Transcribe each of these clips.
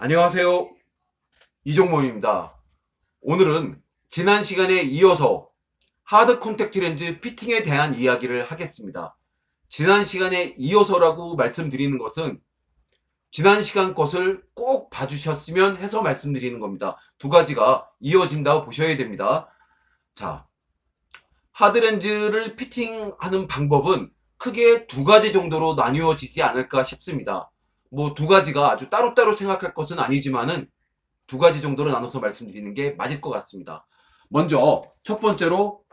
안녕하세요. 이종범입니다. 오늘은 지난 시간에 이어서 하드 콘택트 렌즈 피팅에 대한 이야기를 하겠습니다. 지난 시간에 이어서라고 말씀드리는 것은 지난 시간 것을 꼭 봐주셨으면 해서 말씀드리는 겁니다. 두 가지가 이어진다고 보셔야 됩니다. 자, 하드 렌즈를 피팅하는 방법은 크게 두 가지 정도로 나뉘어지지 않을까 싶습니다. 뭐 두 가지가 아주 따로따로 생각할 것은 아니지만은 두 가지 정도로 나눠서 말씀드리는 게 맞을 것 같습니다. 먼저 첫 번째로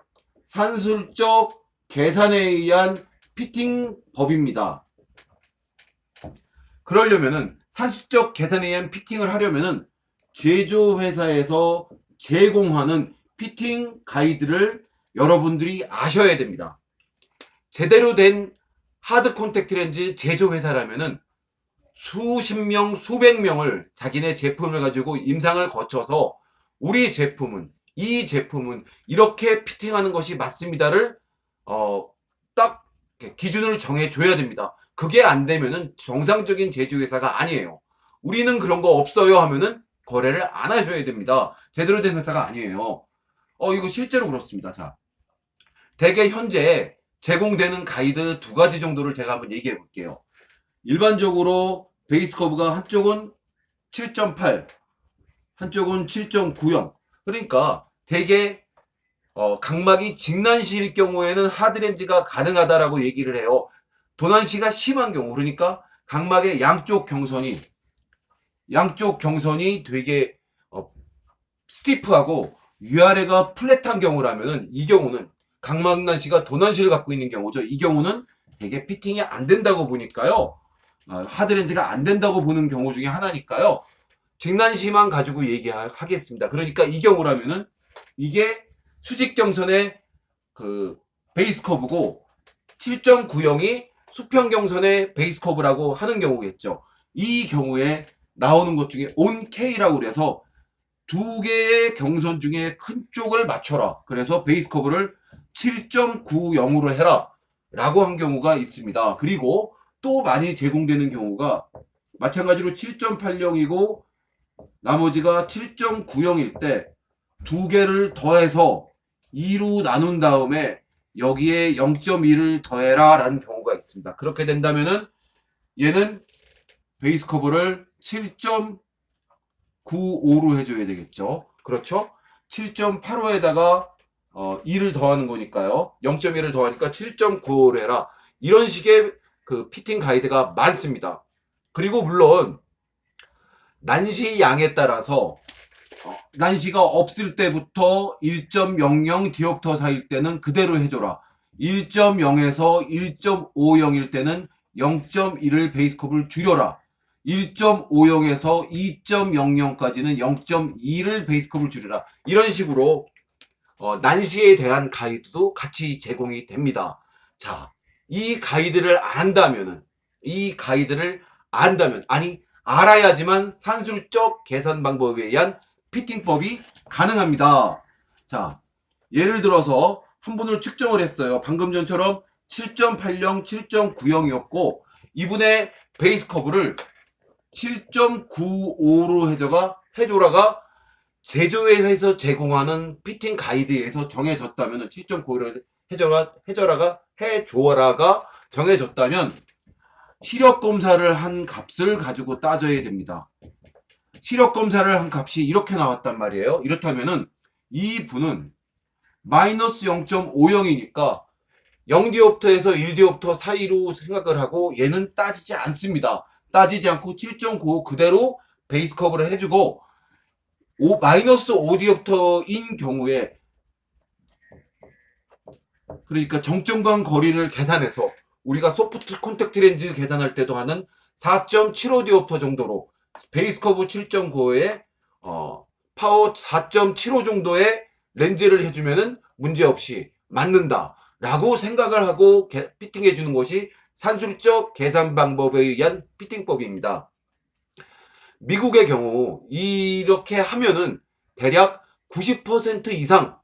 산술적 계산에 의한 피팅 법입니다. 그러려면은 산술적 계산에 의한 피팅을 하려면은 제조회사에서 제공하는 피팅 가이드를 여러분들이 아셔야 됩니다. 제대로 된 하드 콘택트 렌즈 제조회사라면은 수십 명, 수백 명을 자기네 제품을 가지고 임상을 거쳐서 이 제품은 이렇게 피팅하는 것이 맞습니다를 딱 기준을 정해줘야 됩니다. 그게 안 되면은 정상적인 제조회사가 아니에요. 우리는 그런 거 없어요 하면은 거래를 안 하셔야 됩니다. 제대로 된 회사가 아니에요. 이거 실제로 그렇습니다. 자, 대개 현재 제공되는 가이드 두 가지 정도를 제가 한번 얘기해 볼게요. 일반적으로 베이스 커브가 한쪽은 7.8, 한쪽은 7.90. 그러니까 대개 각막이 직난시일 경우에는 하드렌즈가 가능하다라고 얘기를 해요. 도난시가 심한 경우, 그러니까 각막의 양쪽 경선이 되게 스티프하고 위아래가 플랫한 경우라면은 이 경우는 각막난시가 도난시를 갖고 있는 경우죠. 이 경우는 되게 피팅이 안 된다고 보니까요. 하드렌즈가 안 된다고 보는 경우 중에 하나니까요. 직난시만 가지고 얘기하겠습니다. 그러니까 이 경우라면은 이게 수직경선의 그 베이스 커브고 7.90이 수평경선의 베이스 커브라고 하는 경우겠죠. 이 경우에 나오는 것 중에 온 K라고 그래서 두 개의 경선 중에 큰 쪽을 맞춰라. 그래서 베이스 커브를 7.90으로 해라. 라고 한 경우가 있습니다. 그리고 또 많이 제공되는 경우가 마찬가지로 7.80이고 나머지가 7.90일 때 두 개를 더해서 2로 나눈 다음에 여기에 0.1을 더해라 라는 경우가 있습니다. 그렇게 된다면은 얘는 베이스 커브를 7.95로 해줘야 되겠죠. 그렇죠? 7.85에다가 2를 더하는 거니까요. 0.1을 더하니까 7.95를 해라. 이런 식의 그 피팅 가이드가 많습니다. 그리고 물론 난시 양에 따라서 난시가 없을 때부터 1.00 디옵터 사이일 때는 그대로 해줘라. 1.0에서 1.50일 때는 0.1을 베이스 컵을 줄여라. 1.50에서 2.00까지는 0.2를 베이스 컵을 줄여라. 이런 식으로 난시에 대한 가이드도 같이 제공이 됩니다. 자, 이 가이드를 안다면, 아니, 알아야지만 산술적 계산 방법에 의한 피팅법이 가능합니다. 자, 예를 들어서 한 분을 측정을 했어요. 방금 전처럼 7.80, 7.90이었고, 이분의 베이스 커브를 7.95로 해줘라가 제조회사에서 제공하는 피팅 가이드에서 정해졌다면 7.95를 해줘라가 정해졌다면 시력 검사를 한 값을 가지고 따져야 됩니다. 시력 검사를 한 값이 이렇게 나왔단 말이에요. 이렇다면은 이 분은 마이너스 0.50이니까 0디옵터에서 1디옵터 사이로 생각을 하고 얘는 따지지 않습니다. 따지지 않고 7.95 그대로 베이스 커브를 해주고 마이너스 5디옵터인 경우에 그러니까 정점간 거리를 계산해서 우리가 소프트 콘택트 렌즈 계산할 때도 하는 4.75디옵터 정도로 베이스 커브 7.95에 파워 4.75 정도의 렌즈를 해주면은 문제없이 맞는다 라고 생각을 하고 피팅해 주는 것이 산술적 계산 방법에 의한 피팅법입니다. 미국의 경우 이렇게 하면은 대략 90% 이상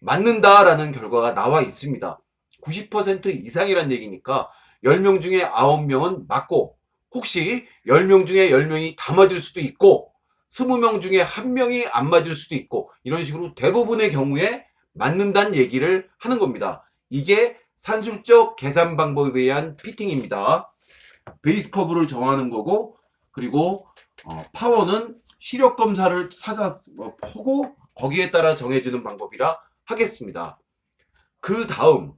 맞는다라는 결과가 나와 있습니다. 90% 이상이란 얘기니까 10명 중에 9명은 맞고 혹시 10명 중에 10명이 다 맞을 수도 있고 20명 중에 한 명이 안 맞을 수도 있고 이런 식으로 대부분의 경우에 맞는다는 얘기를 하는 겁니다. 이게 산술적 계산 방법에 의한 피팅입니다. 베이스 커브를 정하는 거고 그리고 파워는 시력 검사를 보고 거기에 따라 정해주는 방법이라 하겠습니다. 그 다음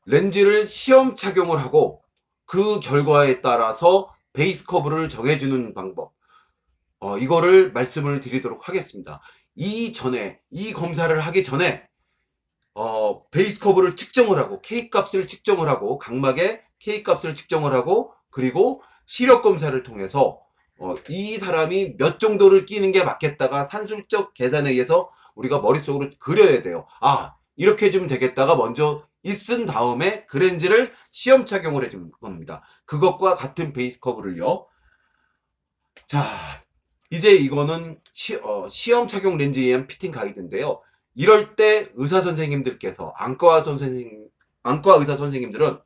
렌즈를 시험 착용을 하고 그 결과에 따라서 베이스 커브를 정해주는 방법 이거를 말씀을 드리도록 하겠습니다. 이 검사를 하기 전에 베이스 커브를 측정을 하고 K값을 측정을 하고 각막의 K값을 측정을 하고 그리고 시력 검사를 통해서 이 사람이 몇 정도를 끼는 게 맞겠다가 산술적 계산에 의해서 우리가 머릿속으로 그려야 돼요. 아 이렇게 해주면 되겠다가 먼저 있은 다음에 그 렌즈를 시험 착용을 해주는 겁니다. 그것과 같은 베이스 커브를요. 자 이제 이거는 시험 착용 렌즈에 의한 피팅 가이드인데요. 이럴 때 의사 선생님들께서 안과 의사 선생님들은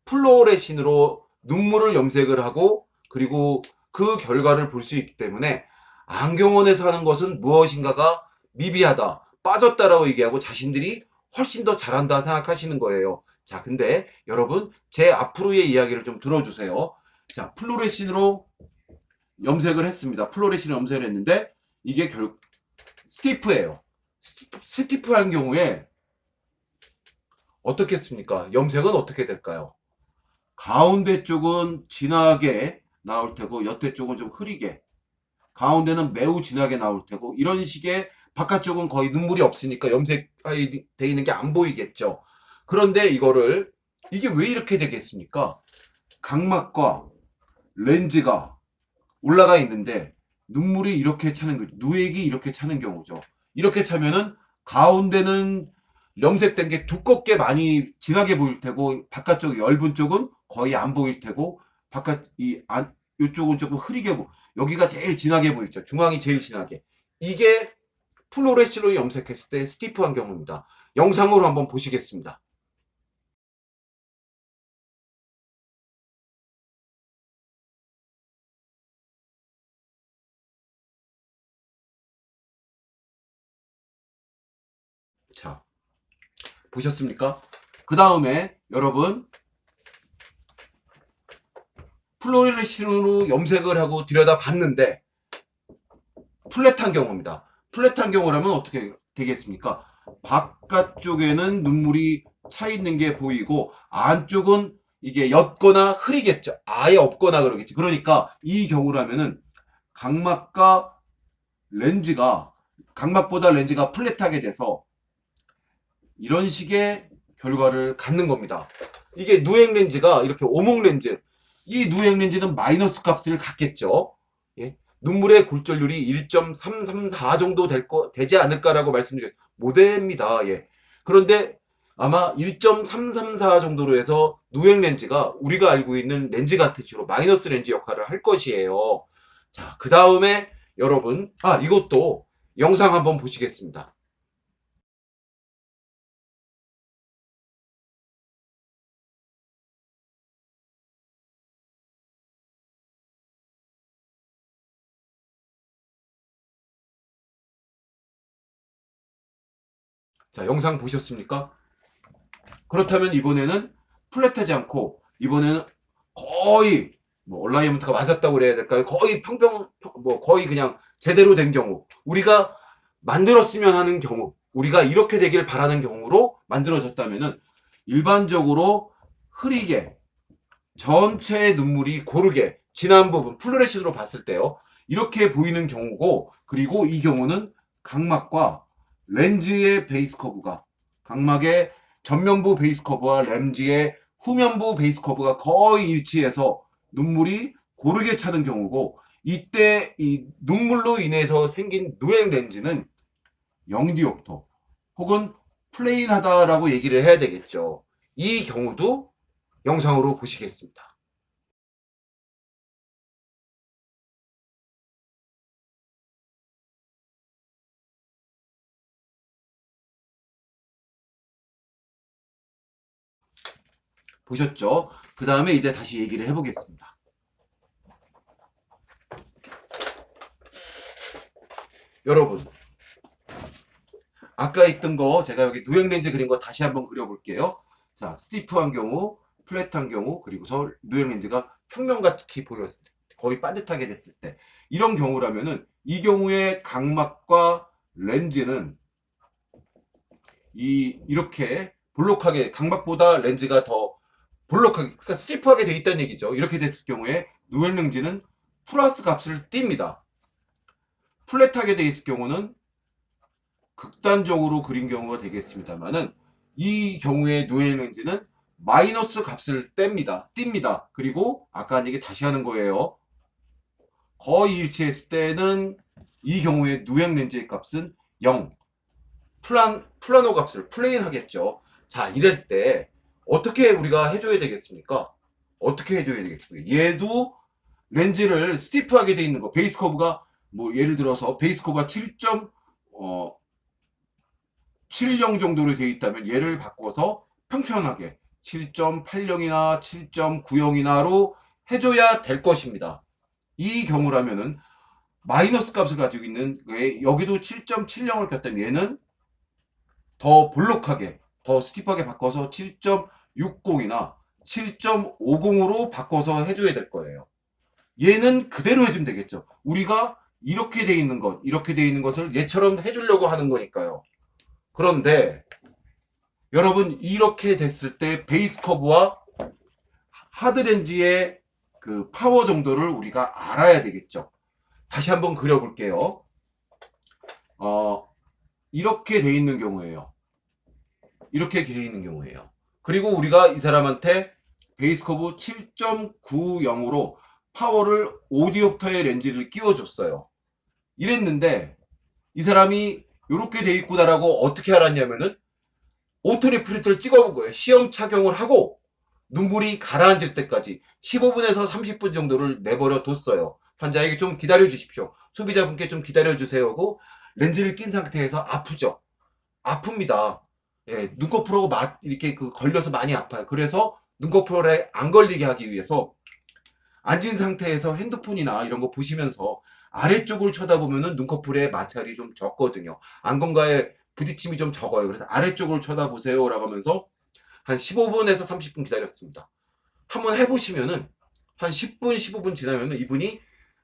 플로레신으로 눈물을 염색을 하고 그리고 그 결과를 볼 수 있기 때문에 안경원에서 하는 것은 무엇인가가 미비하다, 빠졌다라고 얘기하고 자신들이 훨씬 더 잘한다 생각하시는 거예요. 자, 근데 여러분 제 앞으로의 이야기를 좀 들어주세요. 자, 플로레신으로 염색을 했습니다. 플로레신을 염색을 했는데 이게 스티프예요. 스티프한 경우에 어떻겠습니까? 염색은 어떻게 될까요? 가운데 쪽은 진하게 나올 테고 옆에 쪽은 좀 흐리게 가운데는 매우 진하게 나올 테고 이런 식의 바깥쪽은 거의 눈물이 없으니까 염색되어 있는 게 안 보이겠죠. 그런데 이게 왜 이렇게 되겠습니까? 각막과 렌즈가 올라가 있는데 눈물이 이렇게 차는 거죠. 누액이 이렇게 차는 경우죠. 이렇게 차면은 가운데는 염색된 게 두껍게 많이 진하게 보일 테고 바깥쪽 엷은 쪽은 거의 안 보일 테고 이쪽은 조금 흐리게 여기가 제일 진하게 보이죠. 중앙이 제일 진하게. 이게 플로레스로 염색했을 때 스티프한 경우입니다. 영상으로 한번 보시겠습니다. 자, 보셨습니까? 그 다음에 여러분 플로레신으로 염색을 하고 들여다봤는데 플랫한 경우입니다. 플랫한 경우라면 어떻게 되겠습니까? 바깥쪽에는 눈물이 차 있는 게 보이고 안쪽은 이게 옅거나 흐리겠죠. 아예 없거나 그러겠죠. 그러니까 이 경우라면은 각막과 각막보다 렌즈가 플랫하게 돼서 이런 식의 결과를 갖는 겁니다. 이게 누액 렌즈가 이렇게 오목 렌즈, 이 누액 렌즈는 마이너스 값을 갖겠죠. 예? 눈물의 골절률이 1.334 정도 되지 않을까라고 말씀드렸어요. 못 됩니다. 예. 그런데 아마 1.334 정도로 해서 누액 렌즈가 우리가 알고 있는 렌즈 같은 식으로 마이너스 렌즈 역할을 할 것이에요. 자, 그 다음에 여러분, 이것도 영상 한번 보시겠습니다. 자, 영상 보셨습니까? 그렇다면 이번에는 플랫하지 않고 이번에는 거의 얼라이먼트가 맞았다고 그래야 될까요? 거의 거의 그냥 제대로 된 경우 우리가 만들었으면 하는 경우 우리가 이렇게 되길 바라는 경우로 만들어졌다면은 일반적으로 흐리게 전체의 눈물이 고르게 진한 부분 플루레신으로 봤을 때요 이렇게 보이는 경우고 그리고 이 경우는 각막과 렌즈의 베이스 커브가 각막의 전면부 베이스 커브와 렌즈의 후면부 베이스 커브가 거의 일치해서 눈물이 고르게 차는 경우고 이때 이 눈물로 인해서 생긴 누액 렌즈는 0디옵터 혹은 플레인하다라고 얘기를 해야 되겠죠. 이 경우도 영상으로 보시겠습니다. 보셨죠? 그 다음에 이제 다시 얘기를 해보겠습니다. 여러분, 아까 있던 거 제가 여기 누행 렌즈 그린 거 다시 한번 그려볼게요. 자, 스티프한 경우, 플랫한 경우, 그리고서 누행 렌즈가 평면같이 보였을 때, 거의 반듯하게 됐을 때, 이런 경우라면은 이 경우에 각막과 렌즈는 이렇게 볼록하게, 각막보다 렌즈가 더 볼록하게, 그러니까 스티프하게 돼 있다는 얘기죠. 이렇게 됐을 경우에 누행 렌즈는 플러스 값을 띱니다. 플랫하게 돼 있을 경우는 극단적으로 그린 경우가 되겠습니다만은, 이 경우에 누행 렌즈는 마이너스 값을 띱니다. 그리고 아까 한 얘기 다시 하는 거예요. 거의 일치했을 때는 이 경우에 누행 렌즈의 값은 0. 플라노 값을 플레인 하겠죠. 자, 이럴 때 어떻게 우리가 해줘야 되겠습니까? 어떻게 해줘야 되겠습니까? 얘도 렌즈를 스티프하게 돼 있는 거, 베이스 커브가 뭐 예를 들어서 베이스 커브가 7.70 정도로 되어 있다면 얘를 바꿔서 평평하게 7.80이나 7.90이나로 해줘야 될 것입니다. 이 경우라면은 마이너스 값을 가지고 있는, 여기도 7.70을 켰다면 얘는 더 볼록하게, 더 스티프하게 바꿔서 7.60이나 7.50으로 바꿔서 해줘야 될 거예요. 얘는 그대로 해주면 되겠죠. 우리가 이렇게 돼 있는 것, 이렇게 돼 있는 것을 얘처럼 해주려고 하는 거니까요. 그런데 여러분, 이렇게 됐을 때 베이스 커브와 하드렌즈의 그 파워 정도를 우리가 알아야 되겠죠. 다시 한번 그려볼게요. 이렇게 돼 있는 경우에요. 이렇게 돼 있는 경우에요. 그리고 우리가 이 사람한테 베이스 커브 7.90으로 파워를 5디옵터의 렌즈를 끼워줬어요. 이랬는데 이 사람이 이렇게 돼 있구나라고 어떻게 알았냐면은 오토 리프레터를 찍어본 거예요. 시험 착용을 하고 눈물이 가라앉을 때까지 15분에서 30분 정도를 내버려 뒀어요. 환자에게 좀 기다려 주십시오. 소비자분께 좀 기다려 주세요 하고 렌즈를 낀 상태에서 아프죠. 아픕니다. 예, 눈꺼풀하고 이렇게 걸려서 많이 아파요. 그래서 눈꺼풀에 안 걸리게 하기 위해서 앉은 상태에서 핸드폰이나 이런 거 보시면서 아래쪽을 쳐다보면은 눈꺼풀에 마찰이 좀 적거든요. 안검과의 부딪힘이 좀 적어요. 그래서 아래쪽을 쳐다보세요 라고 하면서 한 15분에서 30분 기다렸습니다. 한번 해보시면은 한 10분, 15분 지나면은 이분이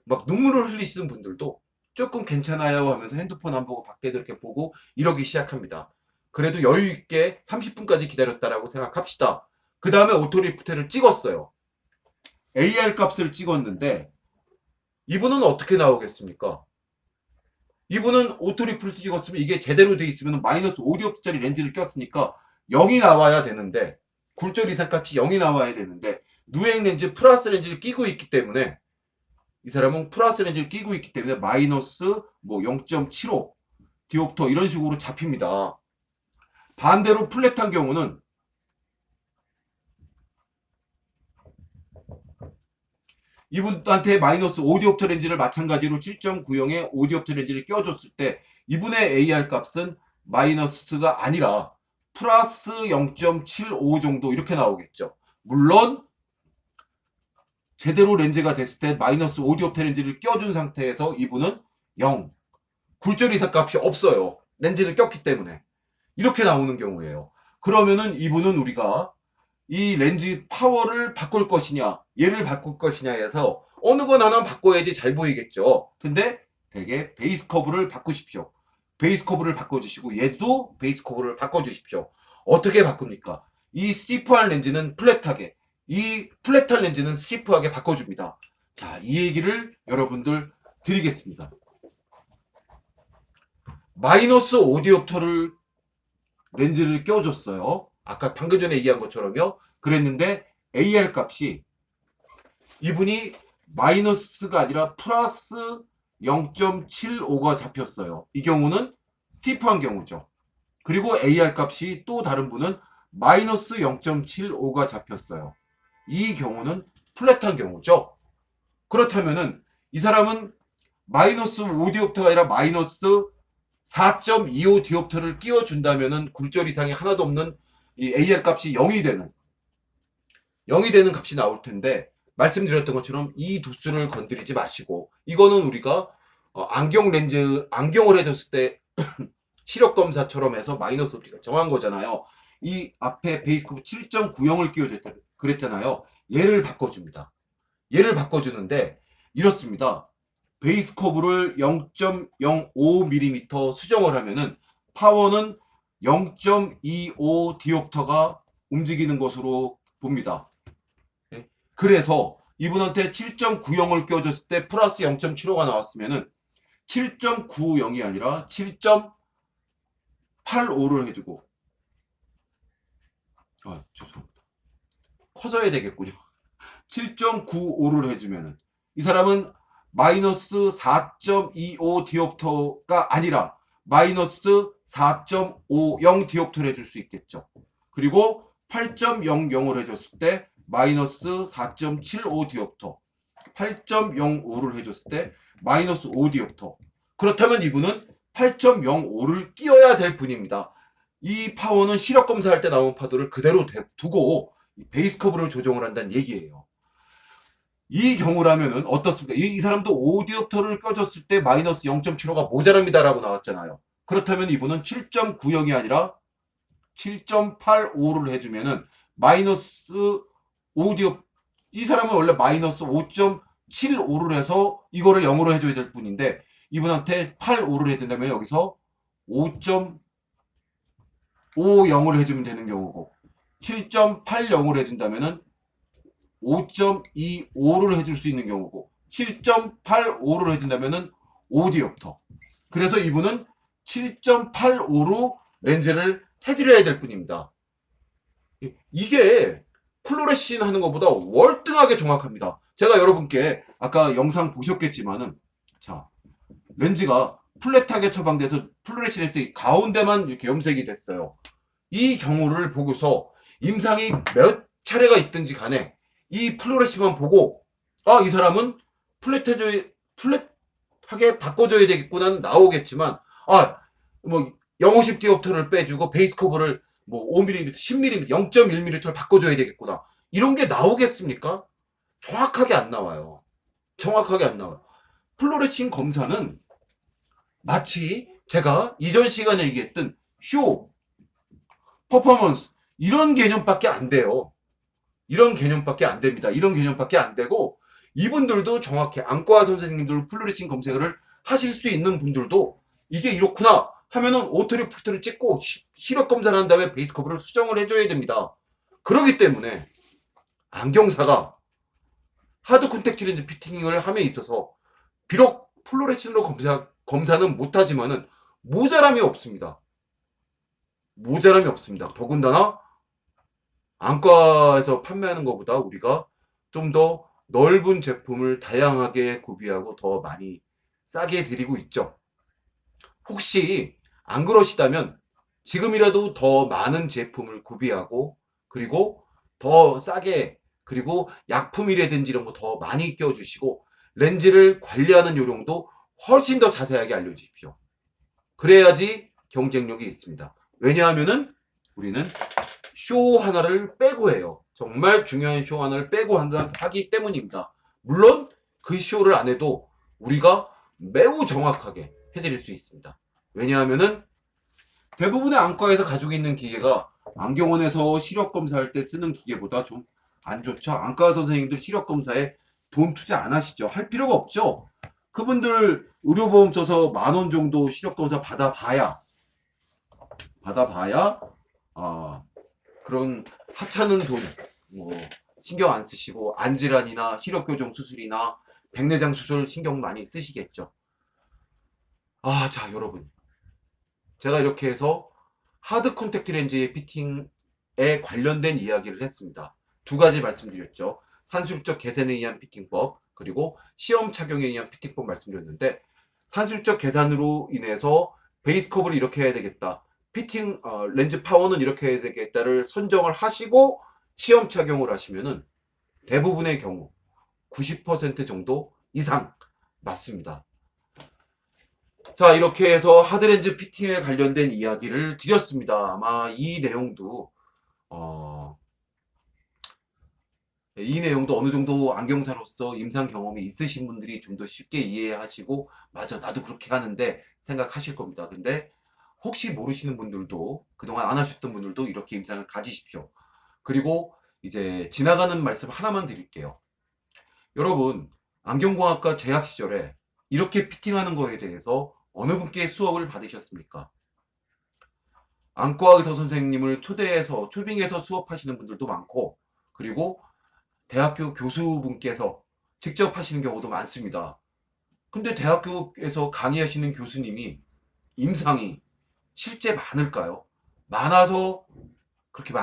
막 눈물을 흘리시는 분들도 조금 괜찮아요 하면서 핸드폰 안 보고 밖에 이렇게 보고 이러기 시작합니다. 그래도 여유 있게 30분까지 기다렸다라고 생각합시다. 그 다음에 오토리프트를 찍었어요. AR 값을 찍었는데 이분은 어떻게 나오겠습니까? 이분은 오토리프트 찍었으면 이게 제대로 돼 있으면 마이너스 5디옵트짜리 렌즈를 꼈으니까 0이 나와야 되는데, 굴절 이상값이 0이 나와야 되는데 누행 렌즈 플러스 렌즈를 끼고 있기 때문에, 이 사람은 플러스 렌즈를 끼고 있기 때문에 마이너스 뭐 0.75 디옵터 이런 식으로 잡힙니다. 반대로 플랫한 경우는 이분한테 마이너스 5디옵터 렌즈를 마찬가지로 7.90에 5디옵터 렌즈를 껴줬을 때 이분의 AR 값은 마이너스가 아니라 플러스 0.75 정도 이렇게 나오겠죠. 물론 제대로 렌즈가 됐을 때 마이너스 5디옵터 렌즈를 껴준 상태에서 이분은 0, 굴절 이상 값이 없어요. 렌즈를 꼈기 때문에. 이렇게 나오는 경우예요. 그러면은 이분은 우리가 이 렌즈 파워를 바꿀 것이냐, 얘를 바꿀 것이냐 해서 어느 건 하나 바꿔야지 잘 보이겠죠. 근데 되게 베이스 커브를 바꾸십시오. 베이스 커브를 바꿔주시고 얘도 베이스 커브를 바꿔주십시오. 어떻게 바꿉니까? 이 스티프한 렌즈는 플랫하게, 이 플랫한 렌즈는 스티프하게 바꿔줍니다. 자, 이 얘기를 여러분들 드리겠습니다. 마이너스 5디옵터를 렌즈를 껴줬어요. 아까 방금 전에 얘기한 것처럼요. 그랬는데 AR 값이 이분이 마이너스가 아니라 플러스 0.75가 잡혔어요. 이 경우는 스티프한 경우죠. 그리고 AR 값이 또 다른 분은 마이너스 0.75가 잡혔어요. 이 경우는 플랫한 경우죠. 그렇다면은 이 사람은 마이너스 5디옵터가 아니라 마이너스 4.25 디옵터를 끼워준다면은 굴절 이상이 하나도 없는 이 AR 값이 0이 되는 값이 나올 텐데, 말씀드렸던 것처럼 이 도수를 건드리지 마시고, 이거는 우리가 안경 렌즈, 안경을 해줬을 때 시력 검사처럼 해서 마이너스 우리가 정한 거잖아요. 이 앞에 베이스컵 7.90을 끼워줬다 그랬잖아요. 얘를 바꿔줍니다. 얘를 바꿔주는데 이렇습니다. 베이스 커브를 0.05mm 수정을 하면은 파워는 0.25 디옵터가 움직이는 것으로 봅니다. 네? 그래서 이분한테 7.90을 껴줬을 때 플러스 0.75가 나왔으면은 7.90이 아니라 7.85를 해주고, 죄송합니다. 커져야 되겠군요. 7.95를 해주면은 이 사람은 마이너스 4.25 디옵터가 아니라 마이너스 4.50 디옵터를 해줄 수 있겠죠. 그리고 8.00을 해줬을 때 마이너스 4.75 디옵터, 8.05를 해줬을 때 마이너스 5 디옵터. 그렇다면 이분은 8.05를 끼워야 될 분입니다. 이 파워는 시력 검사할 때 나온 파도를 그대로 두고 베이스 커브를 조정을 한다는 얘기예요. 이 경우라면은 어떻습니까? 이 사람도 5디옵터를 껴줬을 때 마이너스 0.75가 모자랍니다라고 나왔잖아요. 그렇다면 이분은 7.90이 아니라 7.85를 해주면은 마이너스 5디옵, 이 사람은 원래 마이너스 5.75를 해서 이거를 0으로 해줘야 될 뿐인데 이분한테 85를 해준다면 여기서 5.50을 해주면 되는 경우고 7.80을 해준다면은 5.25를 해줄 수 있는 경우고 7.85를 해준다면은 5디옵터. 그래서 이분은 7.85로 렌즈를 해드려야 될 뿐입니다. 이게 플로레신 하는 것보다 월등하게 정확합니다. 제가 여러분께 아까 영상 보셨겠지만은 자 렌즈가 플랫하게 처방돼서 플로레신 했을 때 가운데만 이렇게 염색이 됐어요. 이 경우를 보고서 임상이 몇 차례가 있든지 간에 이 플로레신만 보고 이 사람은 플랫하게 바꿔줘야 되겠구나는 나오겠지만 뭐 0.50 디옵터를 빼주고 베이스 커브를 뭐 5mm, 10mm, 0.1mm를 바꿔줘야 되겠구나. 이런 게 나오겠습니까? 정확하게 안 나와요. 정확하게 안 나와요. 플로레신 검사는 마치 제가 이전 시간에 얘기했던 쇼, 퍼포먼스 이런 개념밖에 안 돼요. 이런 개념밖에 안 됩니다. 이런 개념밖에 안 되고 이분들도 정확히 안과 선생님들 플로레신 검색을 하실 수 있는 분들도 이게 이렇구나 하면은 오토리 풀트를 찍고 시력 검사를 한 다음에 베이스 커브를 수정을 해줘야 됩니다. 그렇기 때문에 안경사가 하드 콘택트 렌즈 피팅을 함에 있어서 비록 플로레신으로 검사는 못하지만은 모자람이 없습니다. 모자람이 없습니다. 더군다나 안과에서 판매하는 것보다 우리가 좀 더 넓은 제품을 다양하게 구비하고 더 많이 싸게 드리고 있죠. 혹시 안 그러시다면 지금이라도 더 많은 제품을 구비하고 그리고 더 싸게 그리고 약품이라든지 이런 거 더 많이 껴주시고 렌즈를 관리하는 요령도 훨씬 더 자세하게 알려주십시오. 그래야지 경쟁력이 있습니다. 왜냐하면은 우리는 쇼 하나를 빼고 해요. 정말 중요한 쇼 하나를 빼고 하기 때문입니다. 물론 그 쇼를 안 해도 우리가 매우 정확하게 해드릴 수 있습니다. 왜냐하면은 대부분의 안과에서 가지고 있는 기계가 안경원에서 시력 검사할 때 쓰는 기계보다 좀 안 좋죠. 안과 선생님들 시력 검사에 돈 투자 안 하시죠. 할 필요가 없죠. 그분들 의료보험 써서 10,000원 정도 시력 검사 받아봐야 그런 하찮은 돈 신경 안 쓰시고 안질환이나 시력 교정 수술이나 백내장 수술 신경 많이 쓰시겠죠. 자 여러분 제가 이렇게 해서 하드 콘택트 렌즈의 피팅에 관련된 이야기를 했습니다. 두 가지 말씀드렸죠. 산술적 계산에 의한 피팅법 그리고 시험 착용에 의한 피팅법 말씀드렸는데 산술적 계산으로 인해서 베이스 커브를 이렇게 해야 되겠다. 피팅 렌즈 파워는 이렇게 해야 되겠다를 선정을 하시고 시험 착용을 하시면은 대부분의 경우 90% 정도 이상 맞습니다. 자 이렇게 해서 하드렌즈 피팅에 관련된 이야기를 드렸습니다. 아마 이 내용도 이 내용도 어느 정도 안경사로서 임상 경험이 있으신 분들이 좀 더 쉽게 이해하시고, 맞아, 나도 그렇게 하는데 생각하실 겁니다. 근데 혹시 모르시는 분들도, 그동안 안 하셨던 분들도 이렇게 임상을 가지십시오. 그리고 이제 지나가는 말씀 하나만 드릴게요. 여러분, 안경공학과 재학 시절에 이렇게 피팅하는 거에 대해서 어느 분께 수업을 받으셨습니까? 안과 의사 선생님을 초대해서, 초빙해서 수업하시는 분들도 많고, 그리고 대학교 교수분께서 직접 하시는 경우도 많습니다. 근데 대학교에서 강의하시는 교수님이 임상이 실제 많을까요? 많아서 그렇게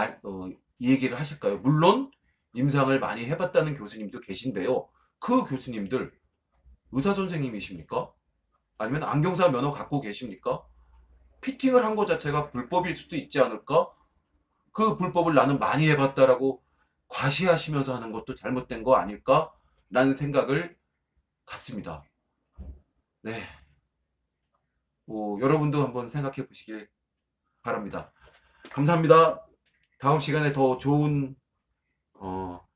이 얘기를 하실까요? 물론 임상을 많이 해봤다는 교수님도 계신데요. 그 교수님들 의사 선생님이십니까? 아니면 안경사 면허 갖고 계십니까? 피팅을 한 것 자체가 불법일 수도 있지 않을까? 그 불법을 나는 많이 해봤다라고 과시하시면서 하는 것도 잘못된 거 아닐까? 라는 생각을 갖습니다. 네. 여러분도 한번 생각해 보시길 바랍니다. 감사합니다. 다음 시간에 더 좋은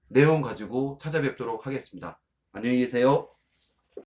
내용 가지고 찾아뵙도록 하겠습니다. 안녕히 계세요.